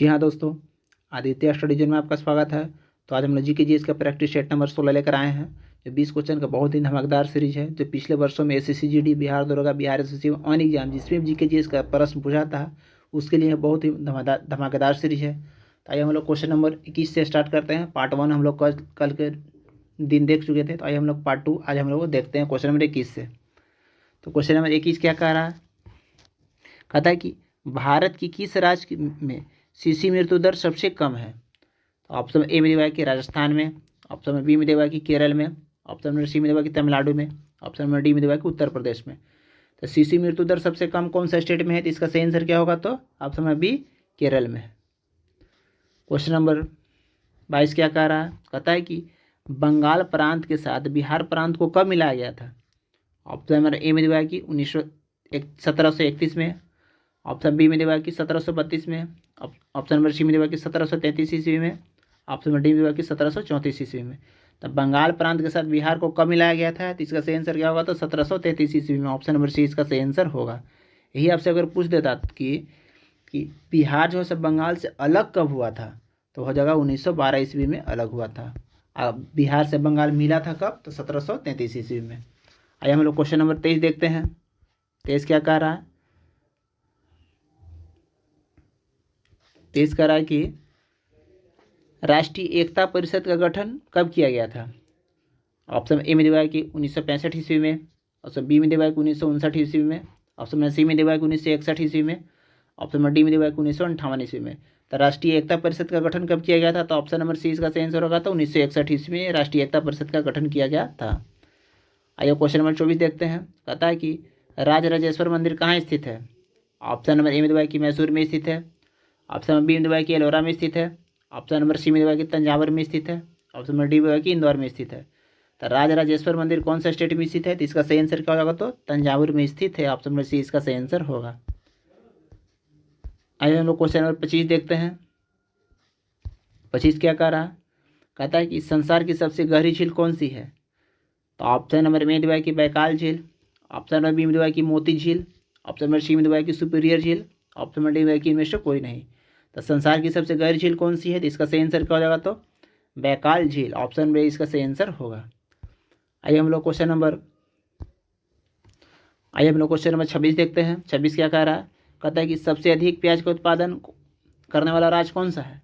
जी हाँ दोस्तों, Aditya study zone में आपका स्वागत है। तो आज हम लोग जीके जीएस का प्रैक्टिस सेट नंबर 16 लेकर आए हैं। जो 20 क्वेश्चन का बहुत ही धमाकेदार सीरीज है, जो पिछले वर्षों में एसएससी जीडी, बिहार दरोगा, बिहार एसएससी ऑन एग्जाम जिसमें जीके जीएस का प्रश्न पूछा था, उसके लिए बहुत ही धमाकेदार सीरीज है। तो आइए हम लोग क्वेश्चन नंबर 21 से स्टार्ट करते हैं। पार्ट 1 हम लोग कल के दिन देख चुके थे, तो आइए हम लोग पार्ट 2 आज हम लोग देखते हैं क्वेश्चन नंबर 21 से। तो क्वेश्चन नंबर 21 क्या कह रहा है? कहता है कि भारत की किस राज्य में सीसी मृत्यु दर सबसे कम है? तो ऑप्शन ए में दिया है कि राजस्थान में, ऑप्शन में बी में दिया है कि केरल में, ऑप्शन में सी में दिया है कि तमिलनाडु में, ऑप्शन में डी में दिया है कि उत्तर प्रदेश में। तो सीसी मृत्यु दर सबसे कम कौन सा स्टेट में है? तो इसका सही आंसर क्या होगा? तो ऑप्शन में बी, केरल में। क्वेश्चन नंबर 22 क्या कह रहा है? कहता है कि बंगाल प्रांत के साथ बिहार प्रांत को कब मिलाया गया था? ऑप्शन नंबर ए में दिया है कि 1731 में, ऑप्शन बी में दिया है कि 1732 में, ऑप्शन नंबर सी में दिया है कि 1733 ईस्वी में, ऑप्शन नंबर डी में दिया है कि 1734 ईस्वी में। तो बंगाल प्रांत के साथ बिहार को कब मिलाया गया था? तो इसका सही आंसर क्या होगा? तो 1733 ईस्वी में। ऑप्शन नंबर सी इसका सही आंसर होगा। यही आपसे अगर पूछ देता कि बिहार जो है सब बंगाल से अलग कब हुआ था, तो हो जाएगा 1912 ईस्वी में अलग हुआ था। अब बिहार से बंगाल मिला था कब? तो 1733 ईस्वी में। आइए हम लोग क्वेश्चन नंबर 23 देखते हैं। 23 क्या कह रहा है? 23 कह रहा है कि राष्ट्रीय एकता परिषद का गठन कब किया गया था? ऑप्शन ए में दिया है कि 1965 ईस्वी में, ऑप्शन बी में दिया है कि 1959 ईस्वी में, ऑप्शन में सी में दिया है कि 1961 ईस्वी में, ऑप्शन में डी में दिया है कि 1958 ईस्वी में। तो राष्ट्रीय एकता परिषद का गठन कब किया गया था? तो ऑप्शन नंबर सी इसका सही आंसर होगा। तो 1961 ईस्वी में राष्ट्रीय एकता परिषद का गठन किया गया था। आइए क्वेश्चन नंबर 24 देखते हैं। कहता है कि राजराजेश्वर मंदिर कहाँ स्थित है? ऑप्शन नंबर ए में दिया है कि मैसूर में स्थित है, ऑप्शन नंबर बी में दिया है कि एलोरा में स्थित है, ऑप्शन नंबर सी में दिया है कि तंजावुर में स्थित है, ऑप्शन नंबर डी में दिया है कि इंदौर में स्थित है। तो राजराजेश्वर मंदिर कौन सा स्टेट में स्थित है? तो इसका सही आंसर क्या होगा? तो तंजावुर में स्थित है। ऑप्शन नंबर सी इसका सही आंसर होगा। आइए हम लोग क्वेश्चन नंबर 25 देखते हैं। 25 क्या कह रहा? कहता है कि संसार की सबसे गहरी झील कौन सी है? तो ऑप्शन नंबर में दिया है कि बैकाल झील, ऑप्शन नंबर बी में दिया है कि मोती झील, ऑप्शन नंबर सी में दिया है कि सुपीरियर झील, ऑप्शन नंबर डी में कि इनमें से कोई नहीं। तो संसार की सबसे गहरी झील कौन सी है? तो इसका सही आंसर क्या हो जाएगा? तो बैकाल झील। ऑप्शन में इसका सही आंसर होगा। आइए हम लोग क्वेश्चन नंबर 26 देखते हैं। 26 क्या कह रहा है? कहता है कि सबसे अधिक प्याज का उत्पादन करने वाला राज्य कौन सा है?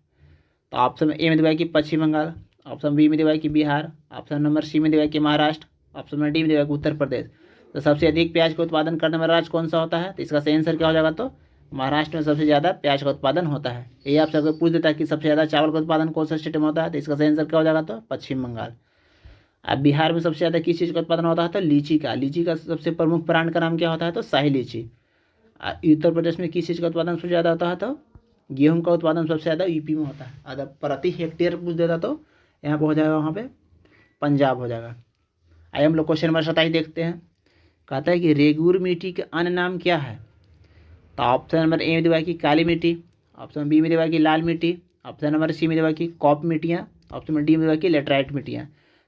तो ऑप्शन ए में दिया है कि पश्चिम बंगाल, ऑप्शन बी में दिया है कि बिहार, ऑप्शन नंबर सी में दिया है कि महाराष्ट्र, ऑप्शन नंबर डी में दिया है कि उत्तर प्रदेश। तो सबसे अधिक प्याज का उत्पादन करने वाला राज्य कौन सा होता है? तो इसका सही आंसर क्या हो जाएगा? तो महाराष्ट्र में सबसे ज़्यादा प्याज का उत्पादन होता है। ये आपसे अगर पूछ देता है कि सबसे ज़्यादा चावल का उत्पादन कौन सा स्टेट में होता है, तो इसका सही आंसर क्या हो जाएगा? तो पश्चिम बंगाल। अब बिहार में सबसे ज़्यादा किस चीज़ का उत्पादन होता है? तो लीची का। लीची का सबसे प्रमुख ब्रांड का नाम क्या होता है? तो शाही लीची। उत्तर प्रदेश में किस चीज़ का उत्पादन सबसे ज़्यादा होता है? तो गेहूं का उत्पादन सबसे ज़्यादा यूपी में होता है। अगर प्रति हेक्टेयर पूछ देता तो यहाँ पर हो जाएगा, वहाँ पे पंजाब हो जाएगा। आइए हम लोग क्वेश्चन नंबर 27 देखते हैं। कहता है कि रेगुर मिट्टी के अन्य नाम क्या है? तो ऑप्शन नंबर ए में दिया है कि काली मिट्टी, ऑप्शन बी में दिया है कि लाल मिट्टी, ऑप्शन नंबर सी में दिया है कि कॉप मिट्टियाँ, ऑप्शन नंबर डी में दिया है कि लेटराइट मिट्टियाँ।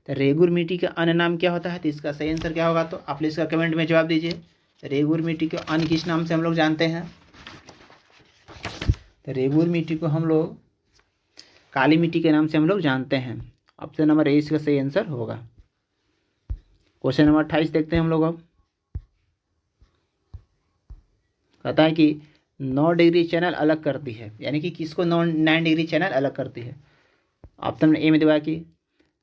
तो रेगुर मिट्टी का अन्य नाम क्या होता है? तो इसका सही आंसर क्या होगा? तो आप इसका कमेंट में जवाब दीजिए। रेगुर मिट्टी के अन्य किस नाम से हम लोग जानते हैं? तो रेगुर मिट्टी को हम लोग काली मिट्टी के नाम से हम लोग जानते हैं। ऑप्शन नंबर ए इसका सही आंसर होगा। क्वेश्चन नंबर 28 देखते हैं हम लोग अब। कहता है कि 9 डिग्री चैनल अलग करती है, यानी कि किसको 9 डिग्री चैनल अलग करती है? ऑप्शन ए में दिया है कि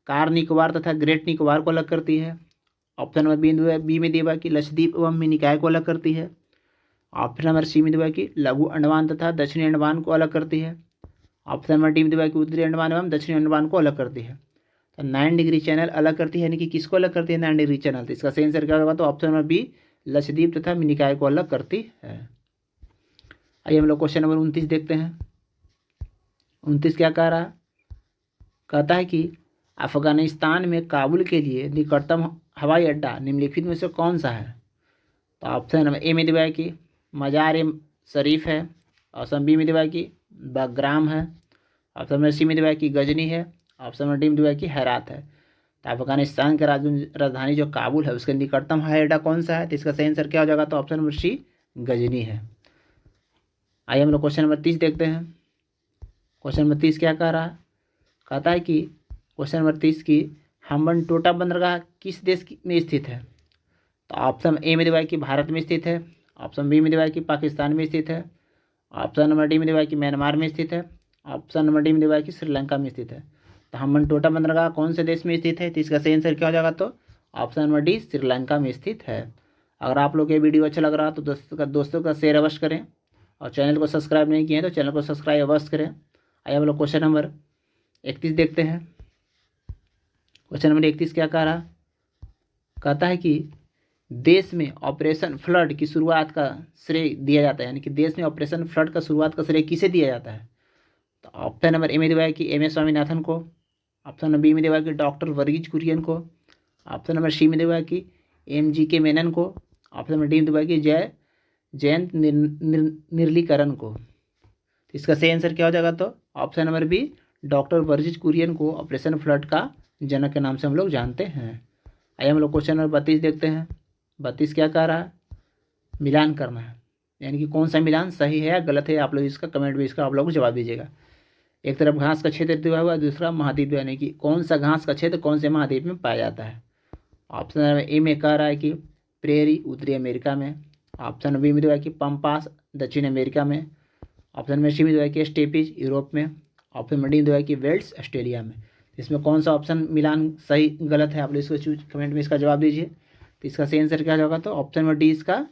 कार निकोबार तथा ग्रेट निकोबार को अलग करती है, ऑप्शन नंबर बी में दिया है कि लक्षद्वीप एवं मिनिकॉय को अलग करती है, ऑप्शन नंबर सी में दिया है कि लघु अंडमान तथा दक्षिणी अंडमान को अलग करती है, ऑप्शन नंबर डी में दिया है कि उत्तरी अंडमान एवं दक्षिणी अंडमान को अलग करती है। तो 9 डिग्री चैनल अलग करती है, यानी कि किसको अलग करती है 9 डिग्री चैनल? तो इसका सही आंसर क्या होगा? तो ऑप्शन नंबर बी, लक्षद्वीप तथा मिनिकॉय को अलग करती है। आइए हम लोग क्वेश्चन नंबर 29 देखते हैं। 29 क्या कह रहा है? कहता है कि अफगानिस्तान में काबुल के लिए निकटतम हवाई अड्डा निम्नलिखित में से कौन सा है? तो ऑप्शन नंबर ए में दिया है कि मजार ए शरीफ है, ऑप्शन बी में दिया है कि बग्राम है, ऑप्शन नंबर सी में दिया है कि गजनी है, ऑप्शन नंबर डी में दिया है कि हेरात है। तो अफगानिस्तान की राजधानी जो काबुल है उसके निकटतम हवाई अड्डा कौन सा है? तो इसका सही आंसर क्या हो जाएगा? तो ऑप्शन नंबर सी, गजनी है। आइए हम लोग क्वेश्चन नंबर 30 देखते हैं। क्वेश्चन नंबर 30 क्या कह रहा है, कहता है कि क्वेश्चन नंबर 30 की हम्बनटोटा बंदरगाह किस देश में स्थित है। तो ऑप्शन ए में दिया है कि भारत में स्थित है, ऑप्शन बी में दिया है कि पाकिस्तान में स्थित है, ऑप्शन नंबर डी में दिया है कि म्यांमार में स्थित है, ऑप्शन नंबर डी में दिया है कि श्रीलंका में स्थित है। तो हम्बनटोटा बंदरगाह कौन से देश में स्थित है, तो इसका सही आंसर क्या हो जाएगा, तो ऑप्शन नंबर डी श्रीलंका में स्थित है। अगर आप लोग ये वीडियो अच्छा लग रहा है तो दोस्तों का शेयर अवश्य करें, और चैनल को सब्सक्राइब नहीं किए हैं तो चैनल को सब्सक्राइब अवश्य करें। आइए हम लोग क्वेश्चन नंबर 31 देखते हैं। क्वेश्चन नंबर 31 क्या कह रहा, कहता है कि देश में ऑपरेशन फ्लड की शुरुआत का श्रेय दिया जाता है, यानी कि देश में ऑपरेशन फ्लड का शुरुआत का श्रेय किसे दिया जाता है। तो ऑप्शन नंबर ए में दिया है कि एम एस स्वामीनाथन को, ऑप्शन नंबर बी में दिया है कि डॉक्टर वर्गीज कुरियन को, ऑप्शन नंबर सी में दिया है कि एम जी के मेनन को, ऑप्शन नंबर डी में दिया है कि जयंत निर्लीकरण को। इसका सही आंसर क्या हो जाएगा, तो option number B doctor Verghese Kurien को ऑपरेशन फ्लड का जनक के नाम से हम लोग जानते हैं। आइए हम लोग क्वेश्चन नंबर 32 देखते हैं। 32 क्या कह रहा है, मिलान करना है, यानी कि कौन सा मिलान सही है या गलत है, आप लोग इसका कमेंट में इसका आप लोग जवाब दीजिएगा। एक तरफ घास का क्षेत्र दिया हुआ है, दूसरा महाद्वीप, यानी कि कौन सा घास का क्षेत्र कौन से महाद्वीप में पाया जाता है। ऑप्शन नंबर ए में कह रहा है कि प्रेरी उत्तरी अमेरिका में, ऑप्शन नंबर बी में दिया है कि पंपास दक्षिण अमेरिका में, ऑप्शन नंबर सी में दिया है कि स्टेपिज यूरोप में, ऑप्शन नंबर डी में दिया है कि वेल्स ऑस्ट्रेलिया में। इसमें कौन सा ऑप्शन मिलान सही गलत है, आप लोग इसको कमेंट में इसका जवाब दीजिए। तो इसका सही आंसर क्या होगा, तो ऑप्शन नंबर डी इसका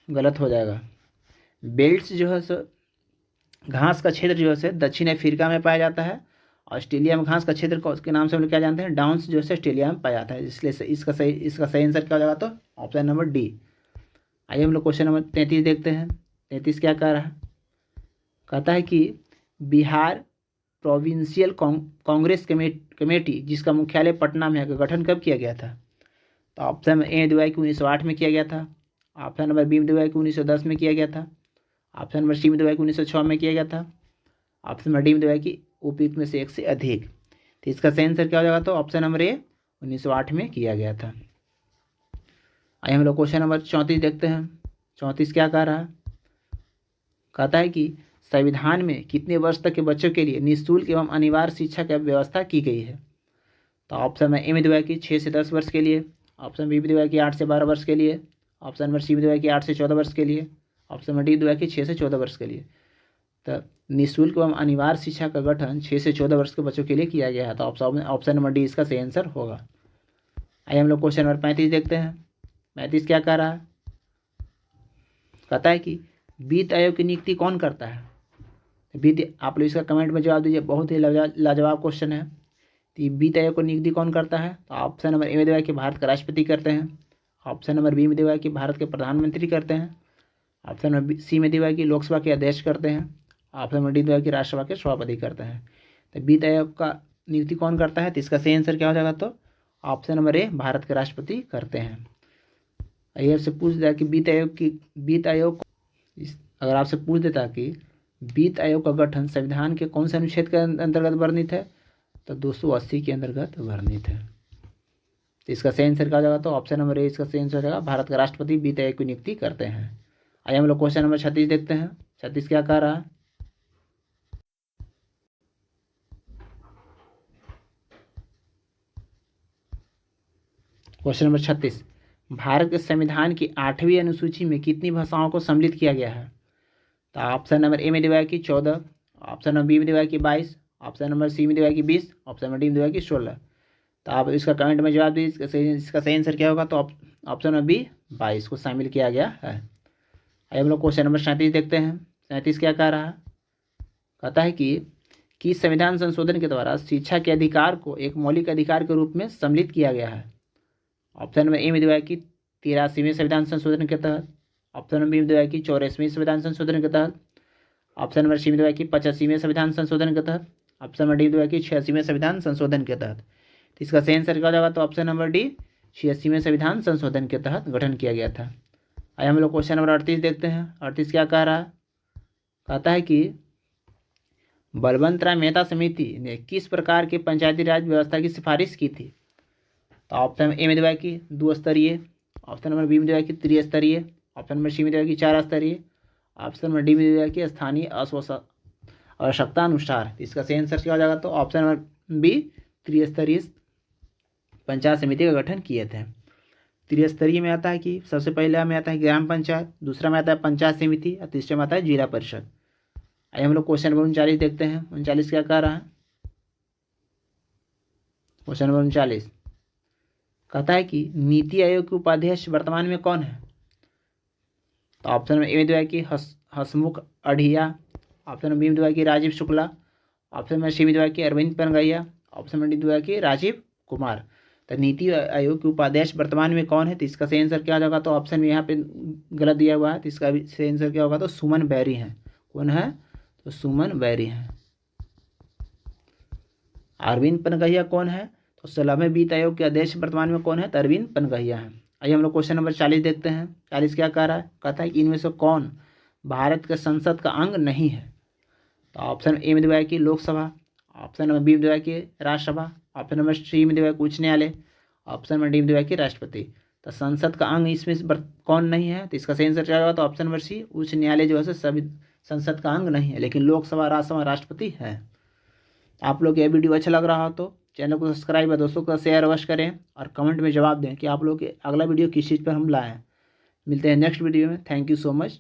गलत हो जाएगा। बेल्ट्स जो है सो घास का क्षेत्र जो है दक्षिण अफ्रीका में पाया जाता है, ऑस्ट्रेलिया में घास का क्षेत्र के नाम से हम लोग क्या जानते हैं, डाउन्स जो है ऑस्ट्रेलिया में पाया जाता है, इसलिए इसका सही आंसर क्या हो जाएगा, तो ऑप्शन नंबर डी। आइए हम लोग क्वेश्चन नंबर 33 देखते हैं। 33 क्या कह रहा है, कहता है कि बिहार प्रोविंशियल कांग्रेस कमेटी जिसका मुख्यालय पटना में है का गठन कब किया गया था। तो ऑप्शन ए दिया है कि 1908 में किया गया था, ऑप्शन नंबर बी में दिया है कि 1910 में किया गया था, ऑप्शन नंबर सी में दिया है कि 1906 में किया गया था, ऑप्शन नंबर डी में दिया है कि उपयुक्त में से एक से अधिक। तो इसका सही आंसर क्या हो जाएगा, तो ऑप्शन नंबर ए 1908 में किया गया था। आइए हम लोग क्वेश्चन नंबर 34 देखते हैं। 34 क्या कह रहा है, कहता है कि संविधान में कितने वर्ष तक के बच्चों के लिए निःशुल्क एवं अनिवार्य शिक्षा की व्यवस्था की गई है। तो ऑप्शन में ए में दिया है कि 6 से 10 वर्ष के लिए, ऑप्शन बी में दिया है कि 8 से 12 वर्ष के लिए, ऑप्शन नंबर सी में दिया है कि 8 से 14 वर्ष के लिए, ऑप्शन नंबर डी दिया है कि 6 से 14 वर्ष के लिए। तो निःशुल्क एवं अनिवार्य शिक्षा का गठन 6 से 14 वर्ष के बच्चों के लिए किया गया है, तो ऑप्शन नंबर डी इसका सही आंसर होगा। आइए हम लोग क्वेश्चन नंबर 35 देखते हैं। 35 क्या कह रहा है, कहता है कि वित्त आयोग की नियुक्ति कौन करता है। वित्त, आप लोग इसका कमेंट में जवाब दीजिए, बहुत ही लाजवाब क्वेश्चन है। तो वित्त आयोग को नियुक्ति कौन करता है। तो ऑप्शन नंबर ए में दिया है कि भारत के राष्ट्रपति करते हैं, ऑप्शन नंबर बी में दिया है कि भारत के प्रधानमंत्री करते हैं, ऑप्शन नंबर सी में दिया है कि लोकसभा के अध्यक्ष करते हैं, ऑप्शन नंबर डी दिया है कि राज्यसभा के सभापति करते हैं। तो वित्त आयोग का नियुक्ति कौन करता है, तो इसका सही आंसर क्या हो जाएगा, तो ऑप्शन नंबर ए भारत के राष्ट्रपति करते हैं। ये आपसे पूछ देता कि वित्त आयोग अगर आपसे पूछ देता कि वित्त आयोग का गठन संविधान के कौन से अनुच्छेद के अंतर्गत वर्णित है, तो 280 के अंतर्गत वर्णित है। तो इसका सही आंसर क्या हो जाएगा, तो ऑप्शन नंबर ए इसका सही आंसर हो जाएगा, भारत के राष्ट्रपति वित्त आयोग की नियुक्ति करते हैं। आइए हम लोग क्वेश्चन नंबर 36 देखते हैं। 36 क्या कह रहा है, क्वेश्चन नंबर 36, भारत के संविधान की 8वीं अनुसूची में कितनी भाषाओं को सम्मिलित किया गया है। तो ऑप्शन नंबर ए में दिया है कि 14, ऑप्शन नंबर बी में दिया है कि 22, ऑप्शन नंबर सी में दिया है कि 20, ऑप्शन नंबर डी में दिया है कि 16। तो आप इसका कमेंट में जवाब दीजिए, इसका सही आंसर क्या होगा, तो ऑप्शन नंबर बी 22 को शामिल किया गया है। आइए हम लोग क्वेश्चन नंबर 37 देखते हैं। 37 क्या कह रहा है, कहता है कि संविधान संशोधन के द्वारा शिक्षा के अधिकार को एक मौलिक अधिकार के रूप में सम्मिलित किया गया है। ऑप्शन नंबर ए में दिया है कि 83वें संविधान संशोधन के तहत, ऑप्शन नंबर बी में दिया है कि 84वें संविधान संशोधन के तहत, ऑप्शन नंबर सी में दिया है कि 85वें संविधान संशोधन के तहत, ऑप्शन नंबर डी में दिया है कि 86वें संविधान संशोधन के तहत। तो इसका सही आंसर क्या हो जाएगा, तो ऑप्शन नंबर डी 86वें संविधान संशोधन के तहत गठन किया गया था। आइए हम लोग क्वेश्चन नंबर 38 देखते हैं। 38 क्या कह रहा है, कहता है कि बलवंत राय मेहता समिति ने किस प्रकार के पंचायती राज व्यवस्था की सिफारिश की थी। तो ऑप्शन ए में दिया है कि 2 स्तरीय, ऑप्शन नंबर बी में दिया है कि त्रिस्तरीय, ऑप्शन नंबर सी में दिया है कि 4 स्तरीय, ऑप्शन नंबर डी में दिया है कि स्थानीय आवश्यकता अनुसार। तो इसका सही आंसर क्या हो जाएगा? तो ऑप्शन नंबर बी, त्रिस्तरीय पंचायत समिति का गठन किए थे। त्रिस्तरीय में आता है कि सबसे पहले में आता है ग्राम पंचायत, दूसरा में आता है पंचायत समिति और तीसरे में आता है जिला परिषद। आइए हम लोग क्वेश्चन नंबर 39 देखते हैं। 39 क्या कह रहा है? क्वेश्चन नंबर 39 कहता है कि नीति आयोग के उपाध्यक्ष वर्तमान में कौन है? तो ऑप्शन नंबर ए में दिया है कि Hasmukh Adhia, option number B में दिया है कि Rajiv Shukla, option number C में दिया है कि Arvind Panagariya, option number D दिया है कि राजीव कुमार। तो नीति आयोग के उपाध्यक्ष वर्तमान में कौन है? तो इसका सही आंसर क्या हो जाएगा? तो ऑप्शन में यहाँ पे गलत दिया हुआ है, तो इसका भी सही आंसर क्या होगा? तो सुमन बैरी है। कौन है? तो सुमन बैरी है। अरविंद पनगैया कौन है? तो 16वें वित्त आयोग के अध्यक्ष वर्तमान में कौन है? तो अरविंद पनगैया है। आइए हम लोग क्वेश्चन नंबर 40 देखते हैं। 40 क्या कह रहा है? कहता है कि इनमें से कौन भारत के संसद का अंग नहीं है? तो ऑप्शन ए में दिया है कि लोकसभा, ऑप्शन नंबर बी में दिया है कि राज्यसभा, ऑप्शन नंबर सी में दिया है कि उच्च न्यायालय, ऑप्शन नंबर डी में दिया है कि राष्ट्रपति। तो संसद का अंग इसमें कौन नहीं है? तो इसका सही आंसर क्या होगा? तो ऑप्शन नंबर सी, उच्च न्यायालय जो है सभी संसद का अंग नहीं है, लेकिन लोकसभा, राज्यसभा, राष्ट्रपति है। आप लोग ये वीडियो अच्छा लग रहा हो तो चैनल को सब्सक्राइब और दोस्तों का शेयर अवश्य करें और कमेंट में जवाब दें कि आप लोग के अगला वीडियो किस चीज़ पर हम लाएं। मिलते हैं नेक्स्ट वीडियो में। Thank you so much.